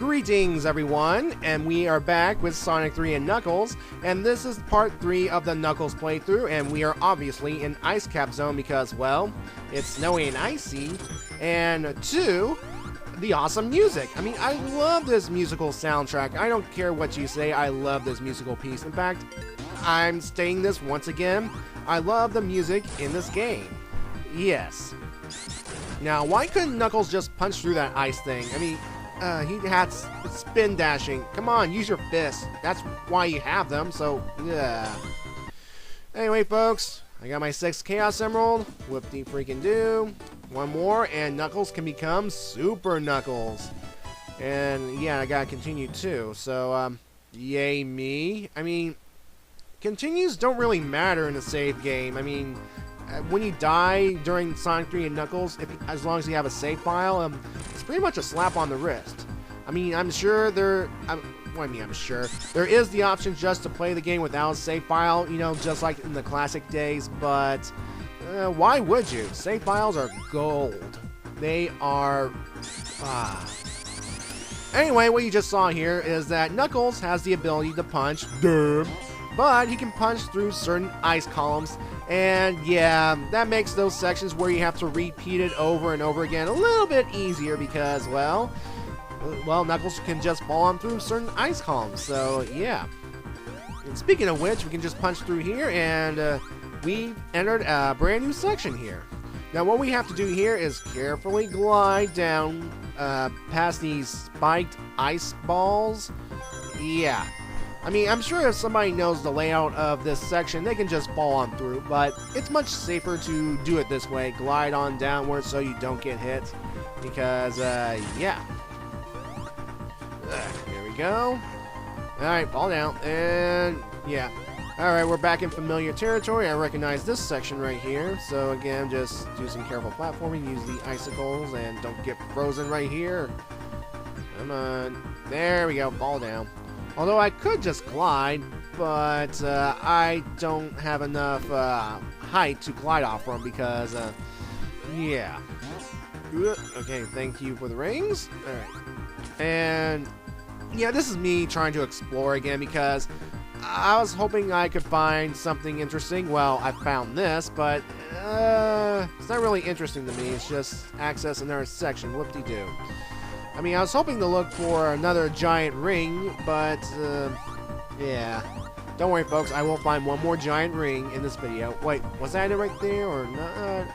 Greetings everyone, and we are back with Sonic 3 and Knuckles, and this is part 3 of the Knuckles playthrough, and we are obviously in Ice Cap Zone because, well, it's snowy and icy, and 2, the awesome music. I mean, I love this musical soundtrack. I don't care what you say, I love this musical piece. In fact, I'm stating this once again, I love the music in this game. Yes. Now, why couldn't Knuckles just punch through that ice thing? I mean, he had spin dashing. Come on, use your fists. That's why you have them, so, yeah. Anyway, folks, I got my 6th Chaos Emerald. Whoop-de-freaking-do. One more, and Knuckles can become Super Knuckles. And, yeah, I gotta continue, too. So, yay me. I mean, continues don't really matter in a save game. I mean, when you die during Sonic 3 and Knuckles, as long as you have a save file, it's pretty much a slap on the wrist. I mean, I'm sure I'm sure. There is the option just to play the game without a save file, you know, just like in the classic days, but why would you? Save files are gold. They are... Anyway, what you just saw here is that Knuckles has the ability to punch, but he can punch through certain ice columns. And yeah, that makes those sections where you have to repeat it over and over again a little bit easier because, well, Knuckles can just fall on through certain ice columns. So yeah. And speaking of which, we can just punch through here, and we entered a brand new section here. Now what we have to do here is carefully glide down past these spiked ice balls. Yeah. I mean, I'm sure if somebody knows the layout of this section, they can just fall on through, but it's much safer to do it this way. Glide on downward so you don't get hit, because, yeah. Here we go. Alright, fall down, and, yeah. Alright, we're back in familiar territory. I recognize this section right here, so again, just do some careful platforming, use the icicles, and don't get frozen right here. Come on. There we go, fall down. Although I could just glide, but I don't have enough height to glide off from because, yeah. Okay, thank you for the rings. Alright. And, yeah, this is me trying to explore again because I was hoping I could find something interesting. Well, I found this, but it's not really interesting to me. It's just access another section. Whoop-de-doo. I mean, I was hoping to look for another giant ring, but, yeah. Don't worry, folks, I will find one more giant ring in this video. Wait, was that it right there, or not?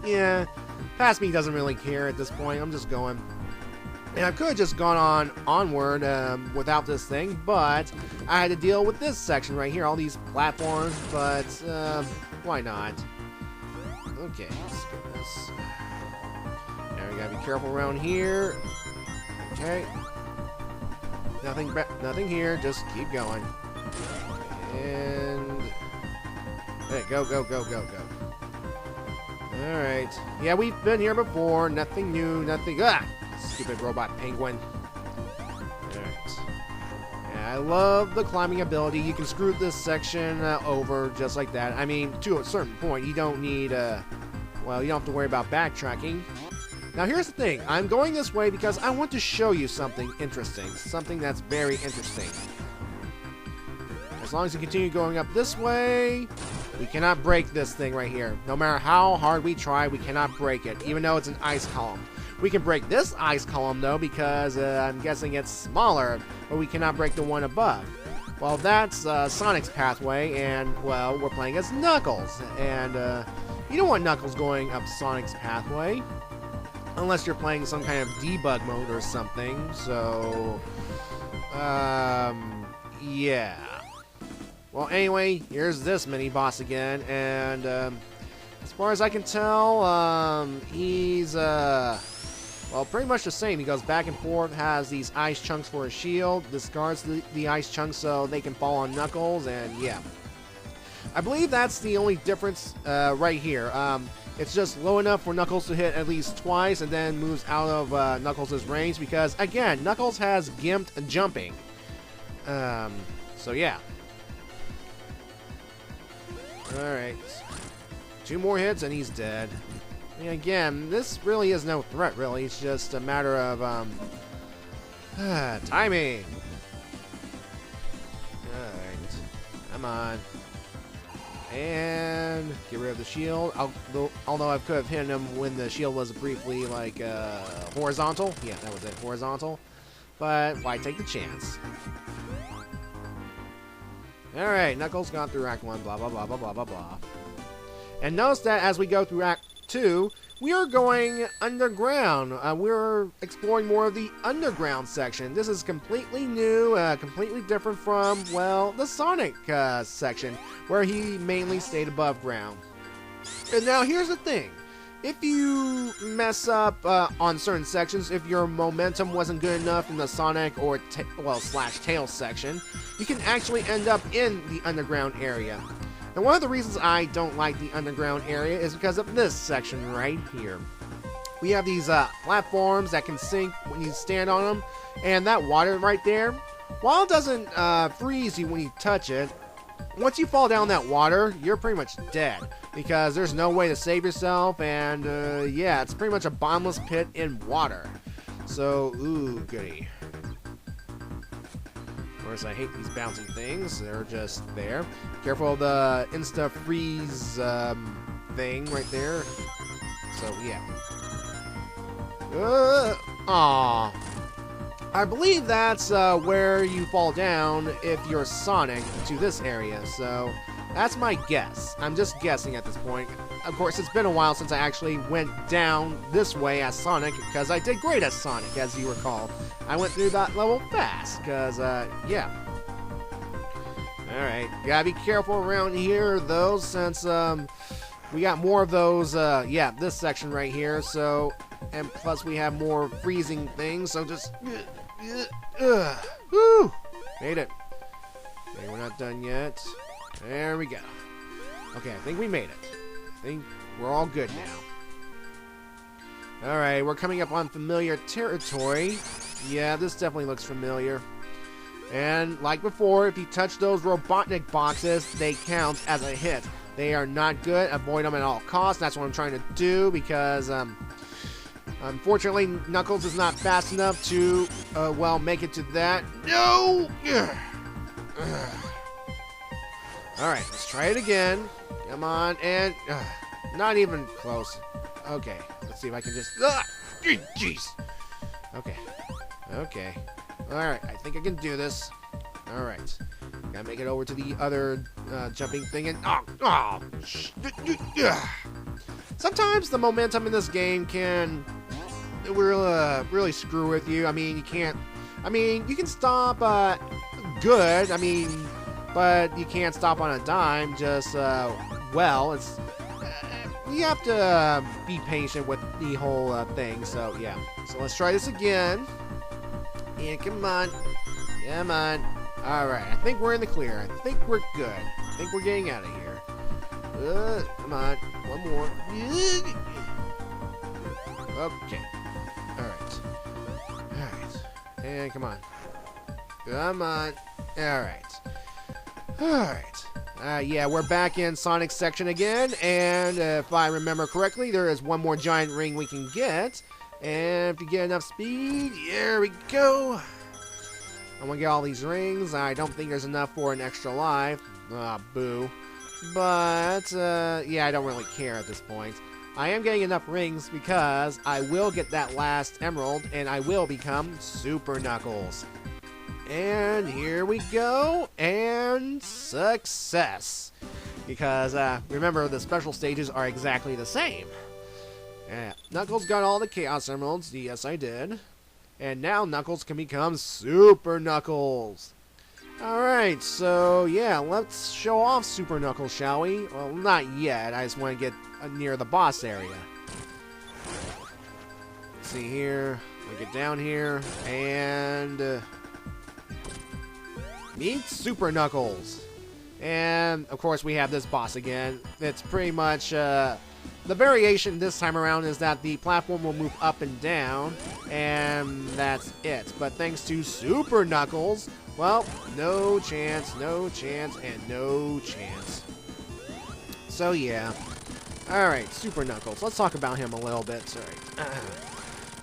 Yeah, past me doesn't really care at this point, I'm just going. And I could have just gone onward without this thing, but I had to deal with this section right here, all these platforms, but, why not? Okay, let's get this. Now we gotta be careful around here. Okay. Nothing here. Just keep going. And hey, go. All right. Yeah, we've been here before. Nothing new. Nothing. Stupid robot penguin. All right. Yeah, I love the climbing ability. You can screw this section over just like that. I mean, to a certain point, you don't need well, you don't have to worry about backtracking. Now here's the thing, I'm going this way because I want to show you something interesting, something that's very interesting. As long as you continue going up this way, we cannot break this thing right here. No matter how hard we try, we cannot break it, even though it's an ice column. We can break this ice column though because I'm guessing it's smaller, but we cannot break the one above. Well, that's Sonic's pathway, and, well, we're playing as Knuckles, and you don't want Knuckles going up Sonic's pathway. Unless you're playing some kind of debug mode or something, so, yeah. Well, anyway, here's this mini-boss again, and, as far as I can tell, he's, well, pretty much the same. He goes back and forth, has these ice chunks for a shield, discards the ice chunks so they can fall on Knuckles, and, yeah. I believe that's the only difference, right here. It's just low enough for Knuckles to hit at least twice and then moves out of Knuckles' range because, again, Knuckles has gimped jumping. So yeah. Alright. 2 more hits and he's dead. And again, this really is no threat, really. It's just a matter of Timing. Alright. Come on. And get rid of the shield. Although I could have hit him when the shield was briefly like horizontal. Yeah, that was it. Horizontal. But why take the chance? Alright, Knuckles gone through Act 1, blah, blah, blah, blah, blah, blah, blah. And notice that as we go through Act 2, we are going underground. We're exploring more of the underground section. This is completely new, completely different from, well, the Sonic section, where he mainly stayed above ground. And now here's the thing. If you mess up on certain sections, if your momentum wasn't good enough in the Sonic or, slash Tails section, you can actually end up in the underground area. And one of the reasons I don't like the underground area is because of this section right here. We have these platforms that can sink when you stand on them, and that water right there, while it doesn't freeze you when you touch it, once you fall down that water, you're pretty much dead, because there's no way to save yourself, and yeah, it's pretty much a bottomless pit in water. So, ooh, goody. Of course, I hate these bouncing things. They're just there. Careful of the insta-freeze thing right there. So, yeah. Aw. I believe that's where you fall down if you're Sonic to this area. So, that's my guess. I'm just guessing at this point. Of course, it's been a while since I actually went down this way as Sonic, because I did great as Sonic, as you recall. I went through that level fast, because, yeah. Alright, gotta be careful around here, though, since, we got more of those, yeah, this section right here, so, and plus we have more freezing things, so just, woo! Made it. Okay, we're not done yet. There we go. Okay, I think we made it. I think we're all good now. Alright, we're coming up on familiar territory. Yeah, this definitely looks familiar. And like before, if you touch those Robotnik boxes, they count as a hit. They are not good. Avoid them at all costs. That's what I'm trying to do, because unfortunately, Knuckles is not fast enough to, well, make it to that. No! Alright, let's try it again. Come on, and not even close. Okay, let's see if I can just... Jeez! Okay. Okay. Alright, I think I can do this. Alright. Gotta make it over to the other jumping thing and... Sometimes the momentum in this game can really screw with you. I mean, you can't... I mean, you can stop good. I mean... But you can't stop on a dime, just, well, it's, you have to be patient with the whole thing, so, yeah. So let's try this again. And come on. Come on. Alright, I think we're in the clear. I think we're good. I think we're getting out of here. Come on. One more. Okay. Alright. Alright. And come on. Come on. Alright. Alright. Yeah, we're back in Sonic's section again, and if I remember correctly, there is one more giant ring we can get. And if you get enough speed, there we go. I want to get all these rings. I don't think there's enough for an extra life. Boo. But, yeah, I don't really care at this point. I am getting enough rings because I will get that last emerald, and I will become Super Knuckles. And here we go, and success. Because, remember, the special stages are exactly the same. Knuckles got all the Chaos Emeralds. Yes, I did. And now Knuckles can become Super Knuckles. Alright, so, yeah, let's show off Super Knuckles, shall we? Well, not yet. I just want to get near the boss area. Let's see here. We'll get down here, and... meet Super Knuckles. And, of course, we have this boss again. It's pretty much, the variation this time around is that the platform will move up and down, and that's it. But thanks to Super Knuckles, well, no chance, and no chance. So, yeah. Alright, Super Knuckles. Let's talk about him a little bit. Sorry.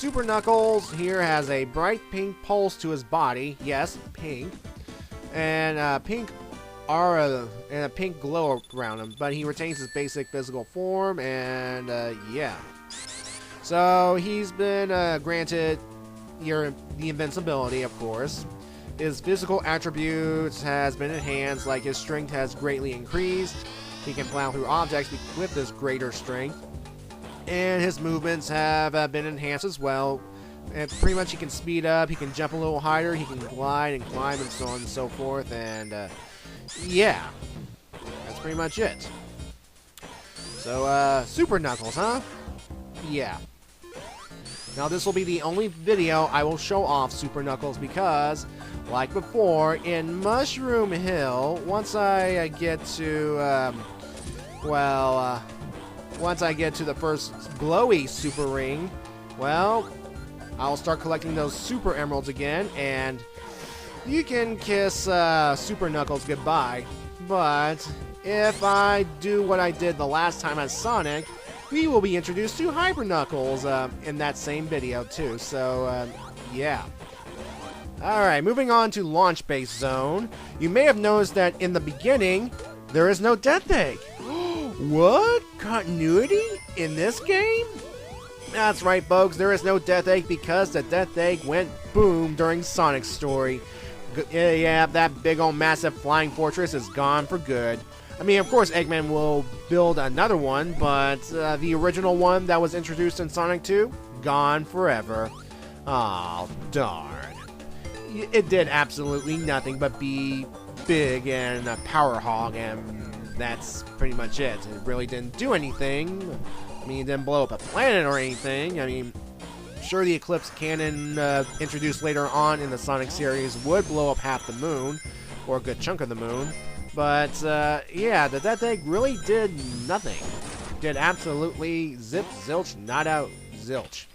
Super Knuckles here has a bright pink pulse to his body. Yes, pink. And a pink aura and a pink glow around him. But he retains his basic physical form, and yeah. So he's been granted the invincibility, of course. His physical attributes has been enhanced, like his strength has greatly increased. He can plow through objects with this greater strength. And his movements have been enhanced as well. And pretty much he can speed up, he can jump a little higher, he can glide and climb and so on and so forth. And yeah, that's pretty much it. So Super Knuckles, huh? Yeah. Now this will be the only video I will show off Super Knuckles because, like before, in Mushroom Hill, once I get to, once I get to the first glowy Super Ring, well, I'll start collecting those Super Emeralds again, and you can kiss Super Knuckles goodbye. But if I do what I did the last time as Sonic, we will be introduced to Hyper Knuckles in that same video too. So yeah. Alright, moving on to Launch Base Zone. You may have noticed that in the beginning, there is no Death Egg. What? Continuity in this game? That's right, folks. There is no Death Egg because the Death Egg went boom during Sonic's story. Yeah, that big old massive flying fortress is gone for good. I mean, of course, Eggman will build another one, but the original one that was introduced in Sonic 2, gone forever. Aw, darn. It did absolutely nothing but be big and a power hog, and that's pretty much it. It really didn't do anything. I mean, it didn't blow up a planet or anything. I mean, sure, the Eclipse Cannon introduced later on in the Sonic series would blow up half the moon, or a good chunk of the moon. But, yeah, the Death Egg really did nothing. Did absolutely zip, zilch, nada, zilch.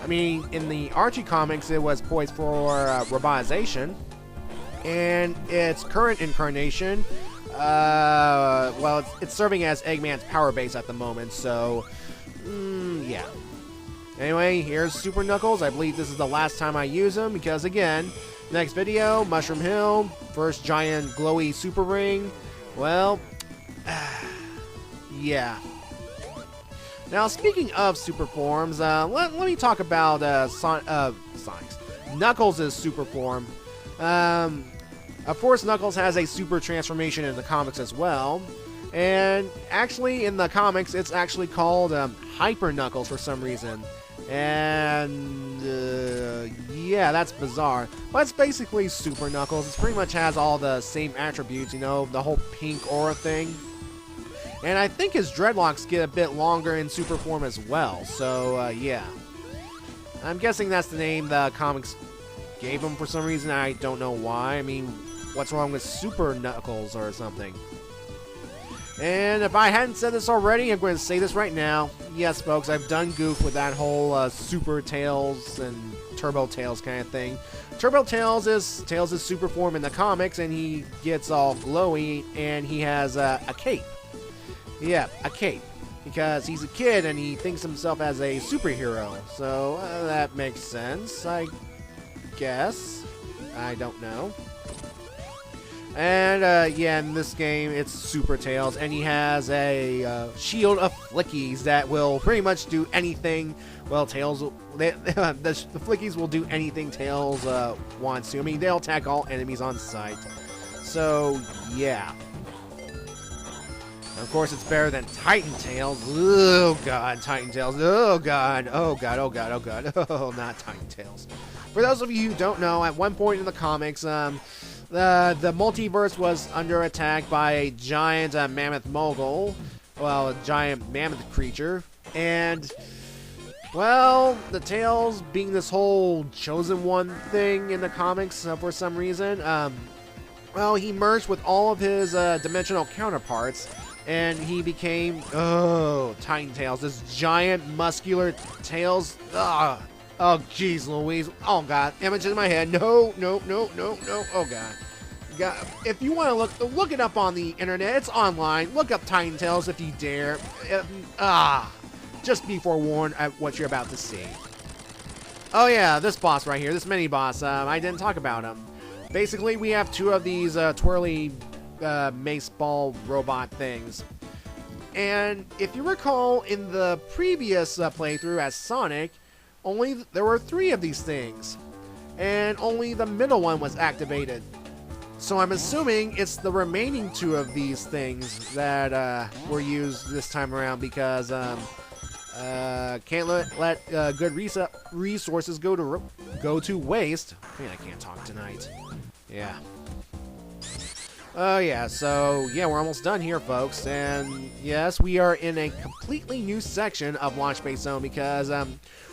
I mean, in the Archie comics, it was poised for robotization. And its current incarnation, well, it's serving as Eggman's power base at the moment, so, yeah. Anyway, here's Super Knuckles. I believe this is the last time I use him, because, again, next video, Mushroom Hill, first giant glowy super ring. Well, yeah. Now, speaking of super forms, let me talk about Sonic's. Knuckles' super form. Of course, Knuckles has a super transformation in the comics as well. And actually, in the comics, it's actually called Hyper Knuckles for some reason. And, yeah, that's bizarre. But it's basically Super Knuckles. It pretty much has all the same attributes, you know, the whole pink aura thing. And I think his dreadlocks get a bit longer in super form as well. So, yeah. I'm guessing that's the name the comics gave him for some reason. I don't know why. I mean, what's wrong with Super Knuckles or something? And if I hadn't said this already, I'm going to say this right now. Yes, folks, I've done goof with that whole Super Tails and Turbo Tails kind of thing. Turbo Tails is Tails' super form in the comics, and he gets all glowy, and he has a cape. Yeah, a cape. Because he's a kid, and he thinks himself as a superhero. So, that makes sense, I guess. I don't know. And, yeah, in this game, it's Super Tails, and he has a shield of flickies that will pretty much do anything. Well, Tails, the flickies will do anything Tails wants to. I mean, they'll attack all enemies on sight. So, yeah. And of course, it's better than Titan Tails. Oh, God, Titan Tails. Oh, God. Oh, God, oh, God, oh, God. Oh, not Titan Tails. For those of you who don't know, at one point in the comics, the multiverse was under attack by a giant mammoth mogul. Well, a giant mammoth creature. And, well, the Tails being this whole chosen one thing in the comics for some reason, well, he merged with all of his dimensional counterparts. And he became, Titan Tails. This giant, muscular Tails. Oh, jeez Louise. Oh, God. Image in my head. No. Oh, God. If you want to look it up on the internet. It's online. Look up Titan Tails if you dare. Just be forewarned at what you're about to see. Oh yeah, this boss right here, this mini boss. I didn't talk about him. Basically, we have two of these twirly mace ball robot things. And if you recall, in the previous playthrough as Sonic, there were 3 of these things, and only the middle one was activated. So I'm assuming it's the remaining 2 of these things that were used this time around, because can't let good resources go to waste. Man, I can't talk tonight. Yeah. Oh yeah, so yeah, we're almost done here, folks, and yes, we are in a completely new section of Launch Base Zone because,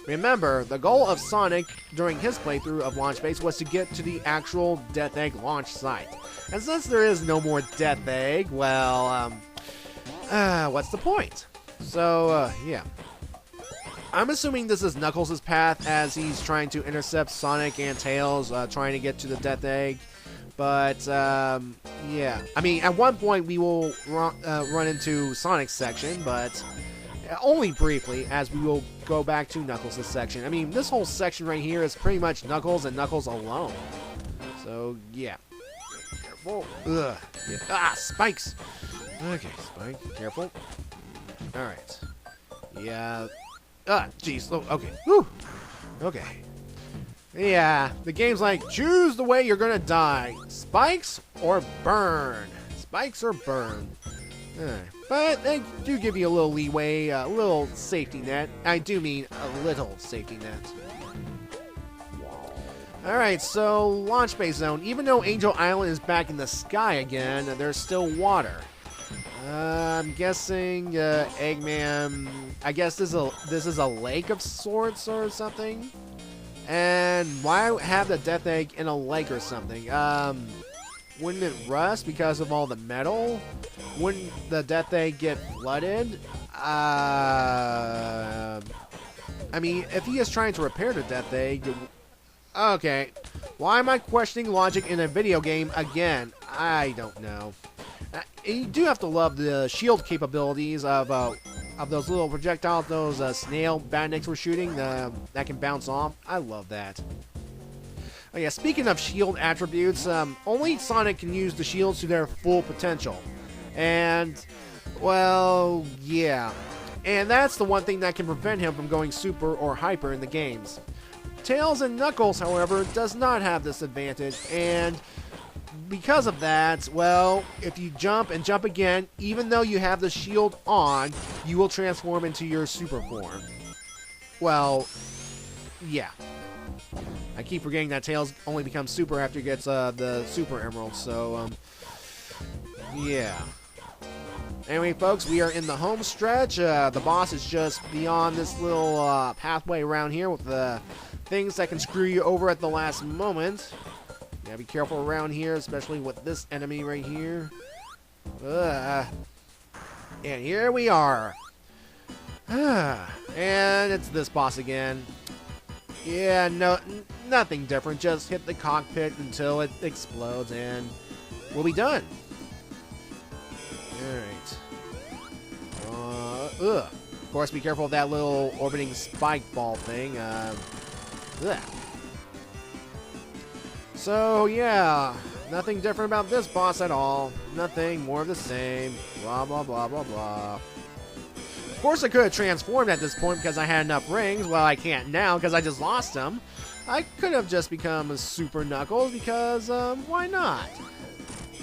remember, the goal of Sonic during his playthrough of Launch Base was to get to the actual Death Egg launch site. And since there is no more Death Egg, well, what's the point? So, yeah. I'm assuming this is Knuckles' path as he's trying to intercept Sonic and Tails, trying to get to the Death Egg. But, yeah. I mean, at one point we will run into Sonic's section, but only briefly, as we will go back to Knuckles' section. I mean, this whole section right here is pretty much Knuckles and Knuckles alone. So, yeah. Careful. Ugh. Yeah. Ah, spikes! Okay, Spike, careful. Alright. Yeah. Ah, jeez. Oh, okay. Whew. Okay. Yeah, the game's like, choose the way you're gonna die. Spikes or burn. Spikes or burn. But they do give you a little leeway, a little safety net. I do mean a little safety net. Alright, so Launch Base Zone. Even though Angel Island is back in the sky again, there's still water. I'm guessing Eggman, I guess this is a lake of sorts or something. And why have the Death Egg in a lake or something? Wouldn't it rust because of all the metal? Wouldn't the Death Egg get flooded? I mean, if he is trying to repair the Death Egg... Okay. Why am I questioning logic in a video game again? I don't know. You do have to love the shield capabilities of those little projectiles, those snail bandits were shooting that can bounce off. I love that. Oh yeah, speaking of shield attributes, only Sonic can use the shields to their full potential. And, well, yeah. And that's the one thing that can prevent him from going super or hyper in the games. Tails and Knuckles, however, does not have this advantage, and because of that, well, if you jump and jump again, even though you have the shield on, you will transform into your super form. Well, yeah. I keep forgetting that Tails only becomes super after he gets the Super Emerald, so, yeah. Anyway, folks, we are in the home stretch. The boss is just beyond this little pathway around here with the things that can screw you over at the last moment. Yeah, be careful around here, especially with this enemy right here. And here we are. And it's this boss again. Yeah, no, nothing different. Just hit the cockpit until it explodes, and we'll be done. Alright. Of course, be careful of that little orbiting spike ball thing. So, yeah, nothing different about this boss at all. Nothing, more of the same. Blah, blah, blah, blah, blah. Of course, I could have transformed at this point because I had enough rings. Well, I can't now because I just lost them. I could have just become a Super Knuckles because, why not?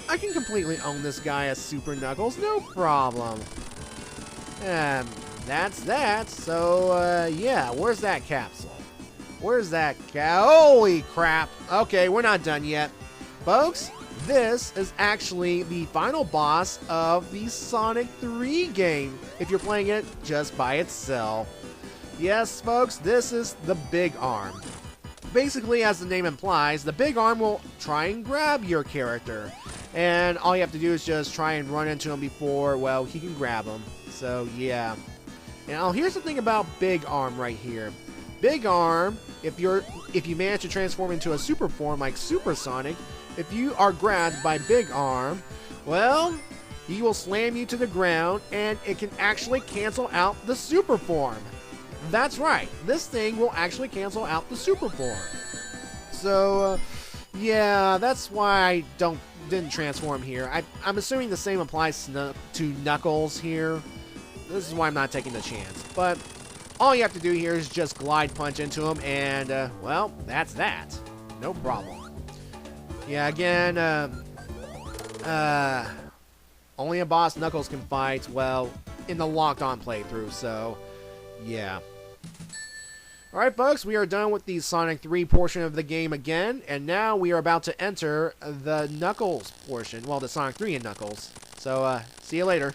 I can completely own this guy as Super Knuckles, no problem. That's that. So, yeah, where's that capsule? Where's that holy crap. Okay, we're not done yet. Folks, this is actually the final boss of the Sonic 3 game, if you're playing it just by itself. Yes, folks, this is the Big Arm. Basically, as the name implies, the Big Arm will try and grab your character. And all you have to do is just try and run into him before, well, he can grab him. So, yeah. Now, here's the thing about Big Arm right here. Big Arm, if you manage to transform into a super form like Super Sonic, if you are grabbed by Big Arm, well, he will slam you to the ground, and it can actually cancel out the super form. That's right. This thing will actually cancel out the super form. So, yeah, that's why I didn't transform here. I'm assuming the same applies to Knuckles here. This is why I'm not taking the chance. But all you have to do here is just glide punch into him, and, well, that's that. No problem. Yeah, again, only a boss Knuckles can fight, well, in the locked-on playthrough, so, yeah. Alright, folks, we are done with the Sonic 3 portion of the game again, and now we are about to enter the Knuckles portion. Well, the Sonic 3 and Knuckles. So, see you later.